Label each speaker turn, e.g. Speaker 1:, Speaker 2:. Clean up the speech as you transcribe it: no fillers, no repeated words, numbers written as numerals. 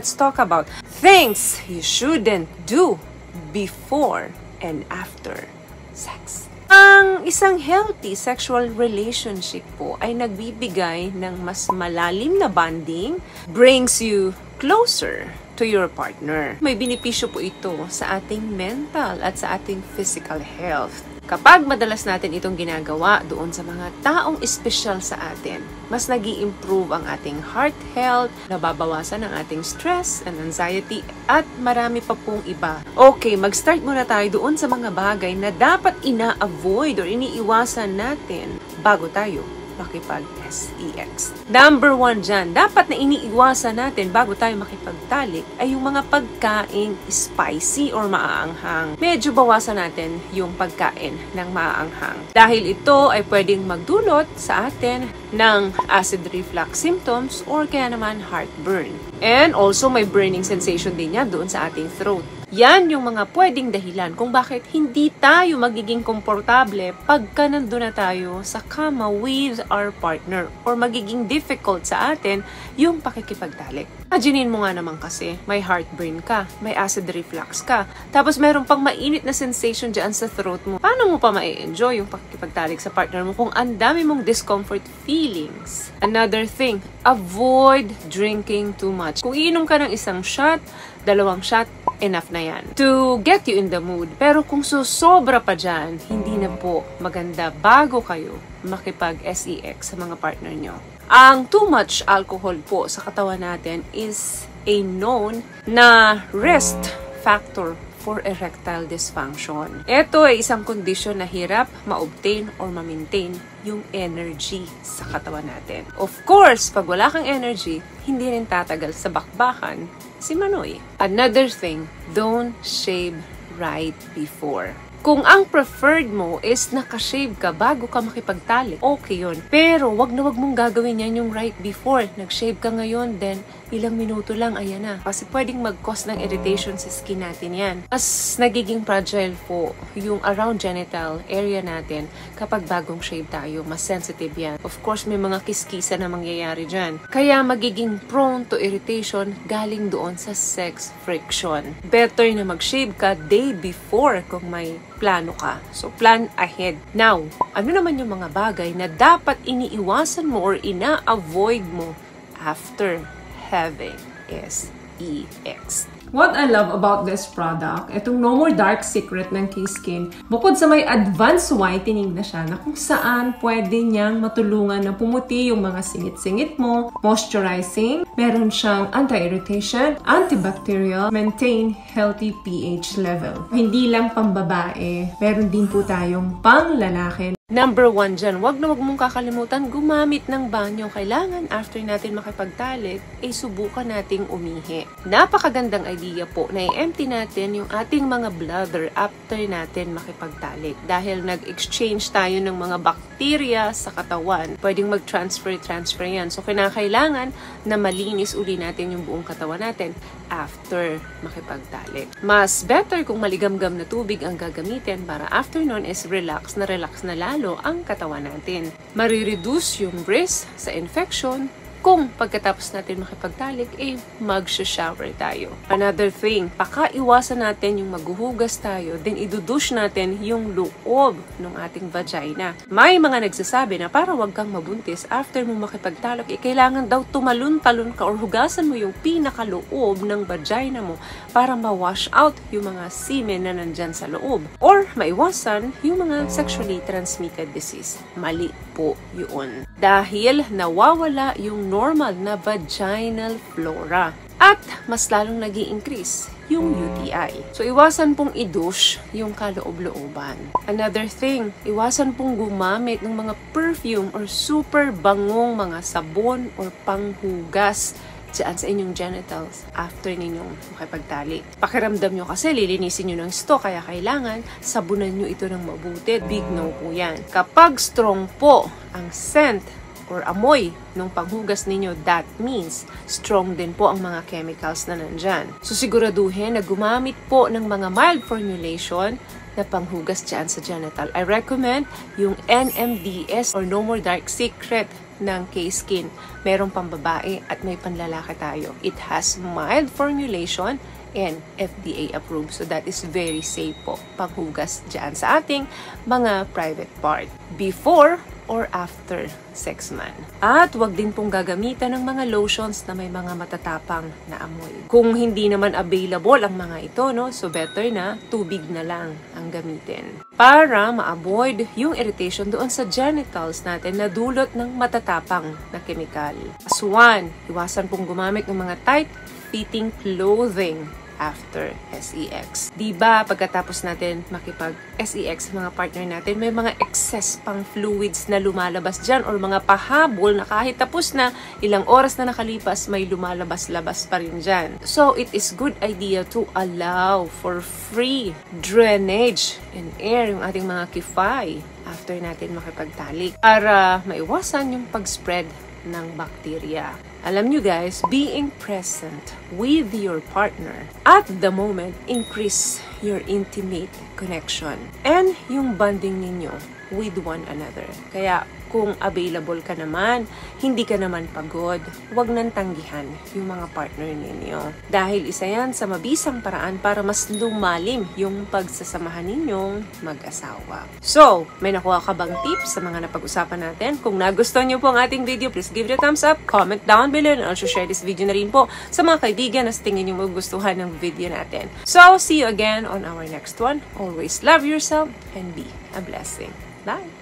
Speaker 1: let's talk about things you shouldn't do before and after sex. Ang isang healthy sexual relationship po ay nagbibigay ng mas malalim na bonding, brings you closer to your partner. May benepisyo po ito sa ating mental at sa ating physical health. Kapag madalas natin itong ginagawa doon sa mga taong espesyal sa atin, mas nag-i-improve ang ating heart health, nababawasan ang ating stress and anxiety, at marami pa pong iba. Okay, mag-start muna tayo doon sa mga bagay na dapat ina-avoid or iniiwasan natin bago tayo makipag-sex. Number 1 dyan, dapat na iniiwasan natin bago tayo makipagtalik ay yung mga pagkaing spicy or maaanghang. Medyo bawasan natin yung pagkain ng maaanghang. Dahil ito ay pwedeng magdulot sa atin ng acid reflux symptoms or kaya naman heartburn. And also may burning sensation din yan doon sa ating throat. Yan yung mga pwedeng dahilan kung bakit hindi tayo magiging komportable pagka nandun na tayo sa kama with our partner or magiging difficult sa atin yung pakikipagtalik. Imaginin mo nga naman kasi, may heartburn ka, may acid reflux ka, tapos meron pang mainit na sensation dyan sa throat mo. Paano mo pa ma-enjoy yung pakikipagtalik sa partner mo kung ang dami mong discomfort feelings? Another thing, avoid drinking too much. Kung iinom ka ng isang shot, 2 shot, enough na yan to get you in the mood. Pero kung susobra pa dyan, hindi na po maganda bago kayo makipag-sex sa mga partner nyo. Ang too much alcohol po sa katawan natin is a known na risk factor for erectile dysfunction. Ito ay isang kondisyon na hirap ma-obtain or ma-maintain yung energy sa katawan natin. Of course, pag wala kang energy, hindi rin tatagal sa bakbakan si Manoy. Another thing, don't shave right before. Kung ang preferred mo is nakashave ka bago ka makipagtalik, okay yun. Pero wag na wag mong gagawin yan yung right before. Nag-shave ka ngayon, then ilang minuto lang, ayan na. Kasi pwedeng mag-cause ng irritation sa skin natin yan. Mas nagiging fragile po yung around genital area natin kapag bagong shave tayo. Mas sensitive yan. Of course, may mga kiskisa na mangyayari dyan. Kaya magiging prone to irritation galing doon sa sex friction. Better na mag-shave ka day before kung may plano ka. So, plan ahead. Now, ano naman yung mga bagay na dapat iniiwasan mo or ina-avoid mo after having sex?
Speaker 2: What I love about this product, itong No More Dark Secret ng K-Skin, bukod sa may advanced whitening na siya, na kung saan pwede niyang matulungan na pumuti yung mga singit-singit mo, moisturizing, meron siyang anti-irritation, antibacterial, maintain healthy pH level. Hindi lang pambabae, meron din po tayong pang lalaki.
Speaker 1: Number 1 dyan, wag na wag mong kakalimutan gumamit ng banyo. Kailangan after natin makipagtalik, ay subukan nating umihi. Napakagandang idea po na i-empty natin yung ating mga bladder after natin makipagtalik. Dahil nag-exchange tayo ng mga bakterya sa katawan, pwedeng mag-transfer yan. So, kinakailangan na malinis uli natin yung buong katawan natin after makipagtalik. Mas better kung maligamgam na tubig ang gagamitin para after nun is relax na lalo ang katawan natin. Marireduce yung risk sa infection kung pagkatapos natin makipagtalik, mag-shower tayo. Another thing, pakaiwasan natin yung maghuhugas tayo, then idudush natin yung loob ng ating vagina. May mga nagsasabi na para wag kang mabuntis after mo makipagtalik, kailangan daw tumalon-talon ka or hugasan mo yung pinakaloob ng vagina mo para ma-wash out yung mga semen na nandyan sa loob. Or maiwasan yung mga sexually transmitted disease. Mali po yun. Dahil nawawala yung normal na vaginal flora at mas lalong nag-i-increase yung UTI. So, iwasan pong i-douche yung kaloob-looban. Another thing, iwasan pong gumamit ng mga perfume or super bangong mga sabon or panghugas dyan sa inyong genitals after ninyong makipagtali. Pakiramdam nyo kasi lilinisin nyo ng stock, kaya kailangan sabunan nyo ito ng mabuti. Big no po yan. Kapag strong po ang scent or amoy ng panghugas ninyo, that means strong din po ang mga chemicals na nandyan. So siguraduhin na gumamit po ng mga mild formulation na panghugas dyan sa genital. I recommend yung NMDS or No More Dark Secret ng K-Skin. Merong pambabae at may panlalaki tayo. It has mild formulation and FDA approved. So that is very safe po paghugas dyan sa ating mga private part. Before or after sex man. At wag din pong gagamitan ng mga lotions na may mga matatapang na amoy. Kung hindi naman available ang mga ito, no, so better na tubig na lang ang gamitin. Para ma-avoid yung irritation doon sa genitals natin na dulot ng matatapang na kemikal. As one, iwasan pong gumamit ng mga tight-fitting clothing after SEX. Diba, pagkatapos natin makipag-SEX sa mga partner natin, may mga excess pang fluids na lumalabas dyan or mga pahabol na kahit tapos na, ilang oras na nakalipas, may lumalabas-labas pa rin dyan. So, it is good idea to allow for free drainage and air yung ating mga kifay after natin makipagtalik para maiwasan yung pag-spread ng bacteria. Alam nyo guys, being present with your partner at the moment increase your intimate connection and yung bonding ninyo with one another. Kaya kung available ka naman, hindi ka naman pagod, huwag nang tanggihan yung mga partner ninyo. Dahil isa yan sa mabisang paraan para mas lumalim yung pagsasamahan ninyong mag-asawa. So, may nakuha ka bang tips sa mga napag-usapan natin? Kung nagustuhan nyo po ang ating video, please give it a thumbs up, comment down below, and also share this video na rin po sa mga kaibigan na tingin nyo magustuhan ng video natin. So, see you again on our next one. Always love yourself and be a blessing. Bye!